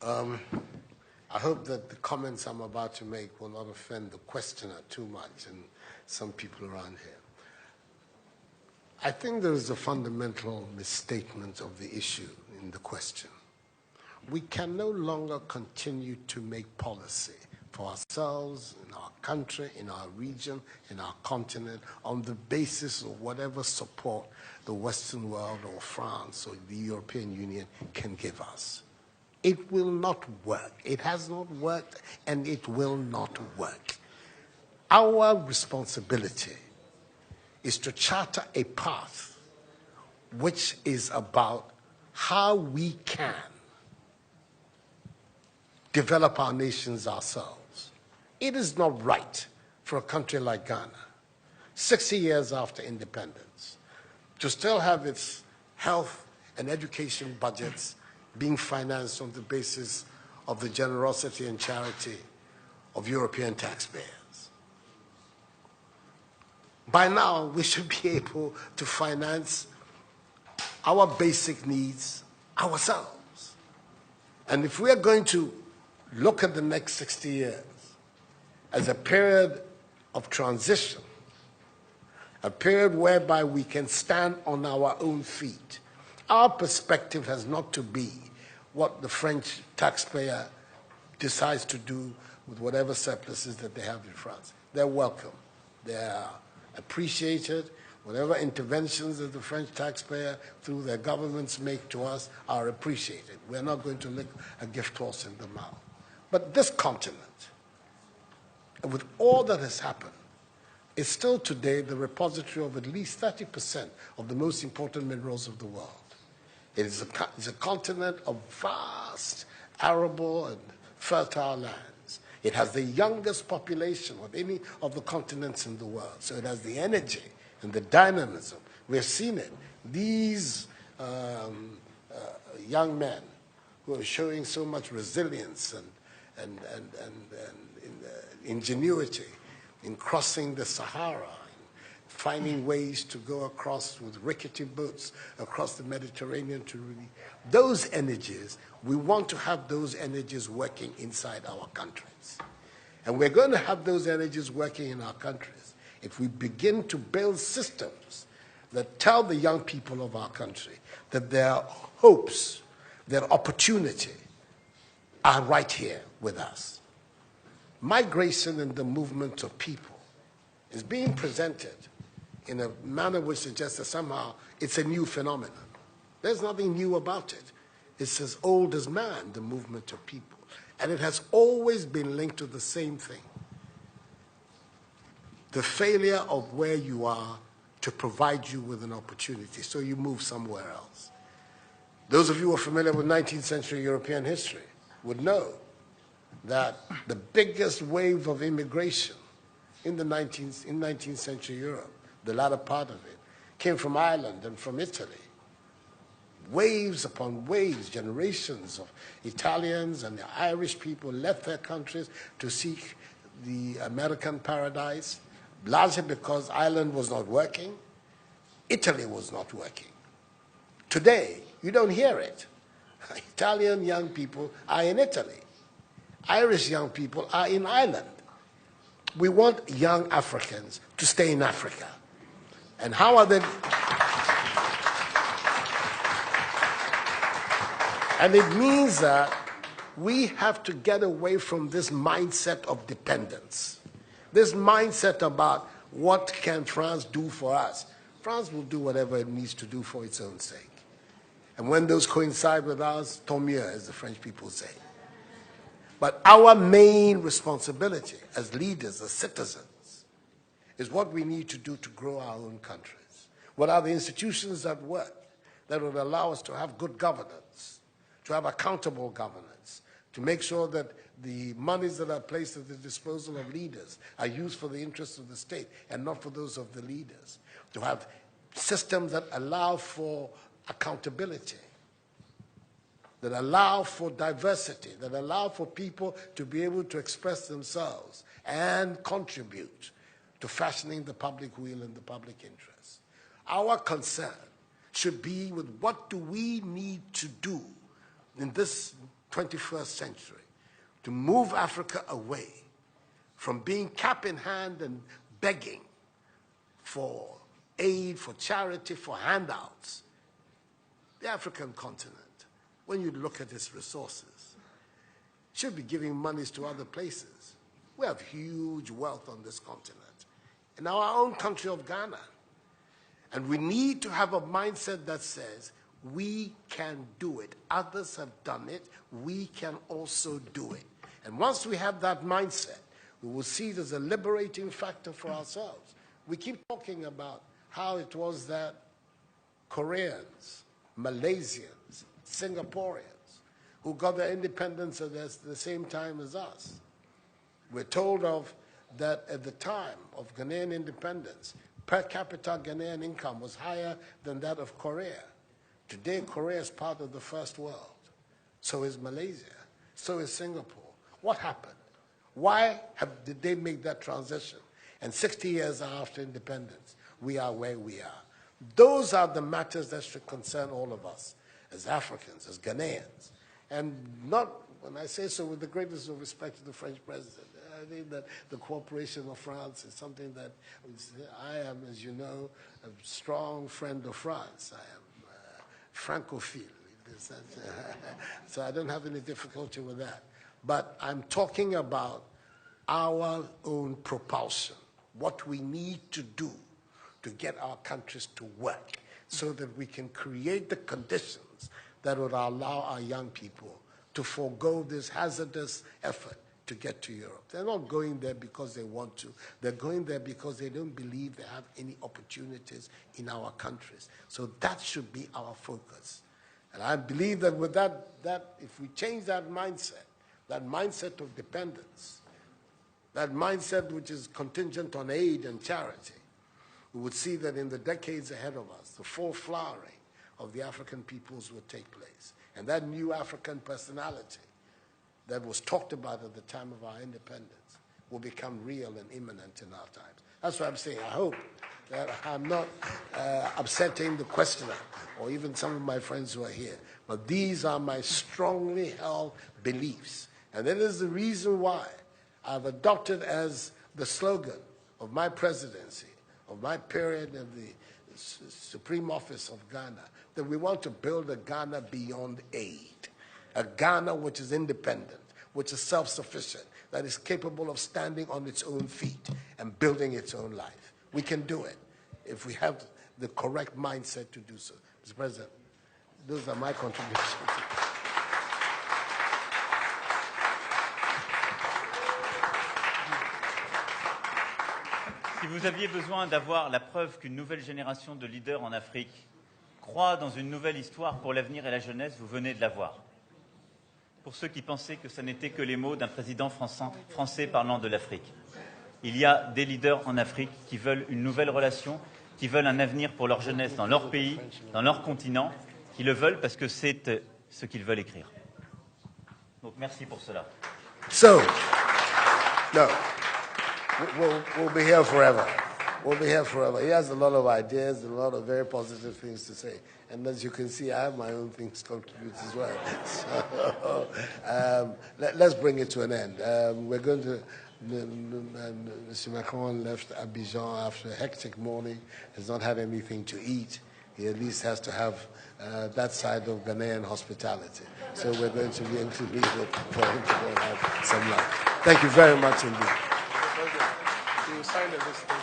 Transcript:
Um, I hope that the comments I'm about to make will not offend the questioner too much and some people around here. I think there is a fundamental misstatement of the issue in the question. We can no longer continue to make policy for ourselves, in our country, in our region, in our continent, on the basis of whatever support the Western world or France or the European Union can give us. It will not work. It has not worked, and it will not work. Our responsibility is to charter a path which is about how we can develop our nations ourselves. It is not right for a country like Ghana, 60 years after independence, to still have its health and education budgets being financed on the basis of the generosity and charity of European taxpayers. By now, we should be able to finance our basic needs ourselves. And if we are going to look at the next 60 years as a period of transition, a period whereby we can stand on our own feet, our perspective has not to be what the French taxpayer decides to do with whatever surpluses that they have in France. They're welcome. They're appreciated. Whatever interventions that the French taxpayer through their governments make to us are appreciated. We're not going to lick a gift horse in the mouth. But this continent, with all that has happened, is still today the repository of at least 30% of the most important minerals of the world. It is a continent of vast, arable and fertile lands. It has the youngest population of any of the continents in the world. So it has the energy and the dynamism. We've seen it. These young men who are showing so much resilience and ingenuity in crossing the Sahara, finding ways to go across with rickety boats across the Mediterranean to really, those energies, we want to have those energies working inside our countries. And we're going to have those energies working in our countries if we begin to build systems that tell the young people of our country that their hopes, their opportunity are right here with us. Migration and the movement of people is being presented in a manner which suggests that somehow it's a new phenomenon. There's nothing new about it. It's as old as man, the movement of people. And it has always been linked to the same thing. The failure of where you are to provide you with an opportunity, so you move somewhere else. Those of you who are familiar with 19th century European history would know that the biggest wave of immigration in 19th century Europe, the latter part of it, came from Ireland and from Italy. Waves upon waves, generations of Italians and the Irish people left their countries to seek the American paradise, largely because Ireland was not working, Italy was not working. Today, you don't hear it. Italian young people are in Italy. Irish young people are in Ireland. We want young Africans to stay in Africa. And how are they? And it means that we have to get away from this mindset of dependence, this mindset about what can France do for us. France will do whatever it needs to do for its own sake. And when those coincide with ours, tant mieux, as the French people say. But our main responsibility as leaders, as citizens, is what we need to do to grow our own countries. What are the institutions that work, that will allow us to have good governance, to have accountable governance, to make sure that the monies that are placed at the disposal of leaders are used for the interests of the state and not for those of the leaders, to have systems that allow for accountability, that allow for diversity, that allow for people to be able to express themselves and contribute to fashioning the public will and the public interest. Our concern should be with what do we need to do in this 21st century, to move Africa away from being cap in hand and begging for aid, for charity, for handouts. The African continent, when you look at its resources, should be giving monies to other places. We have huge wealth on this continent, in our own country of Ghana. And we need to have a mindset that says, we can do it. Others have done it. We can also do it. And once we have that mindset, we will see it as a liberating factor for ourselves. We keep talking about how it was that Koreans, Malaysians, Singaporeans, who got their independence at the same time as us. We're told of that at the time of Ghanaian independence, per capita Ghanaian income was higher than that of Korea. Today, Korea is part of the first world. So is Malaysia. So is Singapore. What happened? Why did they make that transition? And 60 years after independence, we are where we are. Those are the matters that should concern all of us as Africans, as Ghanaians. And not, when I say so, with the greatest of respect to the French president, I think that the cooperation of France is something that I am, as you know, a strong friend of France. I am Francophile. So I don't have any difficulty with that. But I'm talking about our own propulsion, what we need to do to get our countries to work so that we can create the conditions that would allow our young people to forego this hazardous effort to get to Europe. They're not going there because they want to. They're going there because they don't believe they have any opportunities in our countries. So that should be our focus. And I believe that with that if we change that mindset of dependence, that mindset which is contingent on aid and charity, we would see that in the decades ahead of us, the full flowering of the African peoples would take place. And that new African personality that was talked about at the time of our independence will become real and imminent in our times. That's what I'm saying. I hope that I'm not upsetting the questioner or even some of my friends who are here. But these are my strongly held beliefs. And that is the reason why I've adopted as the slogan of my presidency, of my period of the Supreme Office of Ghana, that we want to build a Ghana beyond aid, a Ghana which is independent, which is self-sufficient, that is capable of standing on its own feet and building its own life. We can do it if we have the correct mindset to do so. Mr. President, those are my contributions. Si vous aviez besoin d'avoir la preuve qu'une nouvelle génération de leaders en Afrique croit dans une nouvelle histoire pour l'avenir et la jeunesse, vous venez de la voir. Pour ceux qui pensaient que ce n'était que les mots d'un président français parlant de l'Afrique. Il y a des leaders en Afrique qui veulent une nouvelle relation, qui veulent un avenir pour leur jeunesse dans leur pays, dans leur continent, qui le veulent parce que c'est ce qu'ils veulent écrire. Donc merci pour cela. So, no. We'll be here forever. We'll be here forever. He has a lot of ideas and a lot of very positive things to say. And as you can see, I have my own things to contribute as well. So let's bring it to an end. We're going to... Mr. Macron left Abidjan after a hectic morning, has not had anything to eat. He at least has to have that side of Ghanaian hospitality. So we're going to be able to leave it for him to go and have some lunch. Thank you very much indeed. You signed this thing.